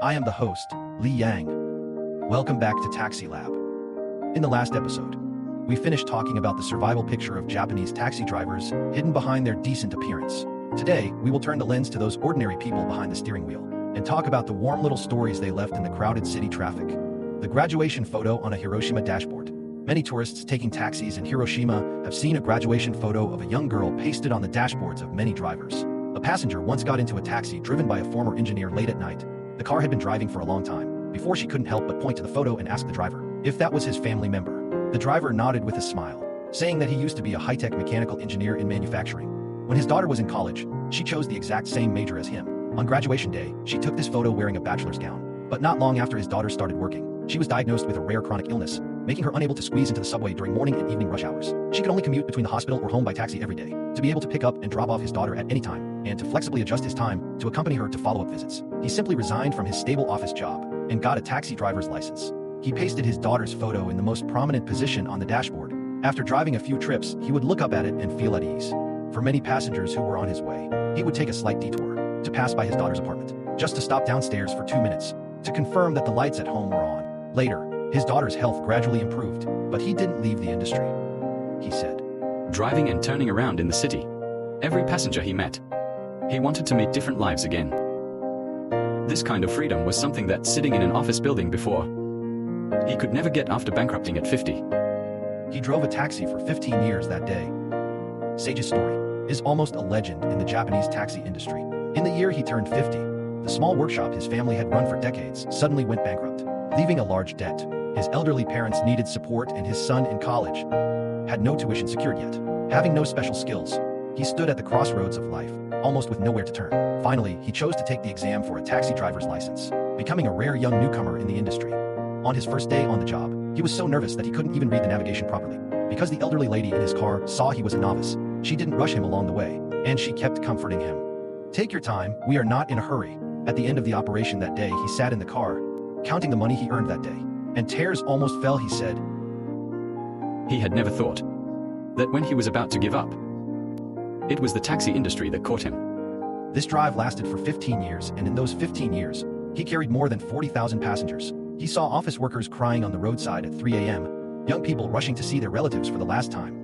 I am the host, Li Yang. Welcome back to Taxi Lab. In the last episode, we finished talking about the survival picture of Japanese taxi drivers hidden behind their decent appearance. Today, we will turn the lens to those ordinary people behind the steering wheel and talk about the warm little stories they left in the crowded city traffic. The graduation photo on a Hiroshima dashboard. Many tourists taking taxis in Hiroshima have seen a graduation photo of a young girl pasted on the dashboards of many drivers. A passenger once got into a taxi driven by a former engineer late at night. The car had been driving for a long time. Before she couldn't help but point to the photo and ask the driver if that was his family member. The driver nodded with a smile, saying that he used to be a high-tech mechanical engineer in manufacturing. When his daughter was in college, she chose the exact same major as him. On graduation day, she took this photo wearing a bachelor's gown. But not long after his daughter started working, she was diagnosed with a rare chronic illness, making her unable to squeeze into the subway during morning and evening rush hours. She could only commute between the hospital or home by taxi every day. To be able to pick up and drop off his daughter at any time, and to flexibly adjust his time to accompany her to follow-up visits, he simply resigned from his stable office job and got a taxi driver's license. He pasted his daughter's photo in the most prominent position on the dashboard. After driving a few trips, he would look up at it and feel at ease. For many passengers who were on his way, he would take a slight detour to pass by his daughter's apartment, just to stop downstairs for 2 minutes to confirm that the lights at home were on. Later, his daughter's health gradually improved, but he didn't leave the industry. He said, driving and turning around in the city. Every passenger he met, he wanted to meet different lives again. This kind of freedom was something that sitting in an office building before, he could never get after bankrupting at 50. He drove a taxi for 15 years that day. Sage's story is almost a legend in the Japanese taxi industry. In the year he turned 50, the small workshop his family had run for decades suddenly went bankrupt, leaving a large debt. His elderly parents needed support and his son in college had no tuition secured yet. Having no special skills, he stood at the crossroads of life, almost with nowhere to turn. Finally, he chose to take the exam for a taxi driver's license, becoming a rare young newcomer in the industry. On his first day on the job, he was so nervous that he couldn't even read the navigation properly. Because the elderly lady in his car saw he was a novice, she didn't rush him along the way, and she kept comforting him. "Take your time, we are not in a hurry." At the end of the operation that day, he sat in the car, counting the money he earned that day. And tears almost fell, he said. He had never thought that when he was about to give up, it was the taxi industry that caught him. This drive lasted for 15 years, and in those 15 years, he carried more than 40,000 passengers. He saw office workers crying on the roadside at 3 a.m., young people rushing to see their relatives for the last time,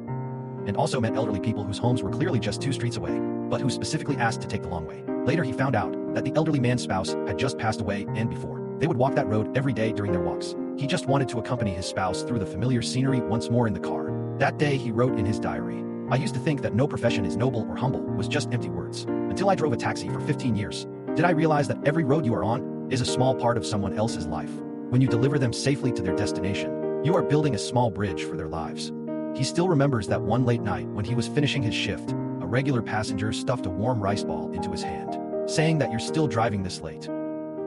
and also met elderly people whose homes were clearly just 2 streets away, but who specifically asked to take the long way. Later he found out that the elderly man's spouse had just passed away, and before, they would walk that road every day during their walks. He just wanted to accompany his spouse through the familiar scenery once more in the car. That day he wrote in his diary, "I used to think that no profession is noble or humble was just empty words. Until I drove a taxi for 15 years, did I realize that every road you are on is a small part of someone else's life. When you deliver them safely to their destination, you are building a small bridge for their lives." He still remembers that one late night when he was finishing his shift, a regular passenger stuffed a warm rice ball into his hand, saying that "You're still driving this late.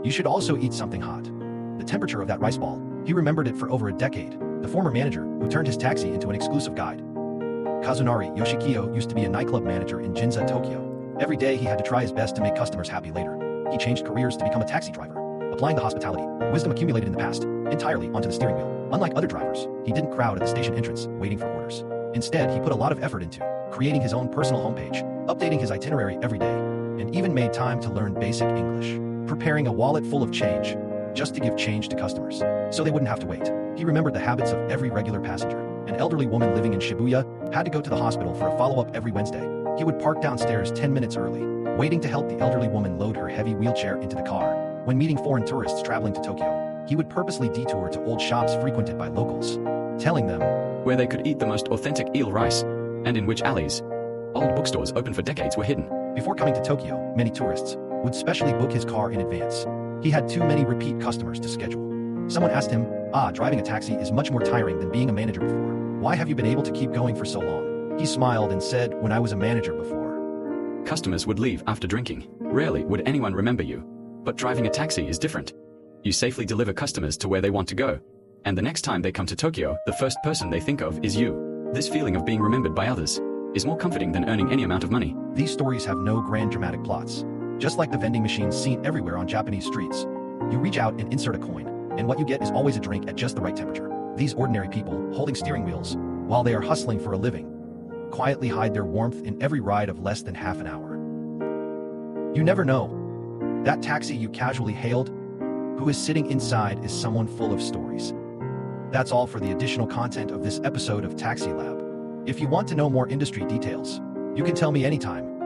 You should also eat something hot." The temperature of that rice ball, he remembered it for over a decade. The former manager, who turned his taxi into an exclusive guide. Kazunari Yoshikiyo used to be a nightclub manager in Ginza, Tokyo. Every day he had to try his best to make customers happy. Later, he changed careers to become a taxi driver, applying the hospitality wisdom accumulated in the past entirely onto the steering wheel. Unlike other drivers, he didn't crowd at the station entrance waiting for orders. Instead, he put a lot of effort into creating his own personal homepage, updating his itinerary every day, and even made time to learn basic English, preparing a wallet full of change just to give change to customers, so they wouldn't have to wait. He remembered the habits of every regular passenger. An elderly woman living in Shibuya had to go to the hospital for a follow-up every Wednesday. He would park downstairs 10 minutes early, waiting to help the elderly woman load her heavy wheelchair into the car. When meeting foreign tourists traveling to Tokyo, he would purposely detour to old shops frequented by locals, telling them where they could eat the most authentic eel rice, and in which alleys old bookstores open for decades were hidden. Before coming to Tokyo, many tourists would specially book his car in advance. He had too many repeat customers to schedule. Someone asked him, "Driving a taxi is much more tiring than being a manager before. Why have you been able to keep going for so long?" He smiled and said, "When I was a manager before, customers would leave after drinking. Rarely would anyone remember you. But driving a taxi is different. You safely deliver customers to where they want to go. And the next time they come to Tokyo, the first person they think of is you. This feeling of being remembered by others is more comforting than earning any amount of money." These stories have no grand dramatic plots. Just like the vending machines seen everywhere on Japanese streets. You reach out and insert a coin, and what you get is always a drink at just the right temperature. These ordinary people, holding steering wheels, while they are hustling for a living, quietly hide their warmth in every ride of less than half an hour. You never know. That taxi you casually hailed who is sitting inside is someone full of stories. That's all for the additional content of this episode of Taxi Lab. If you want to know more industry details, you can tell me anytime.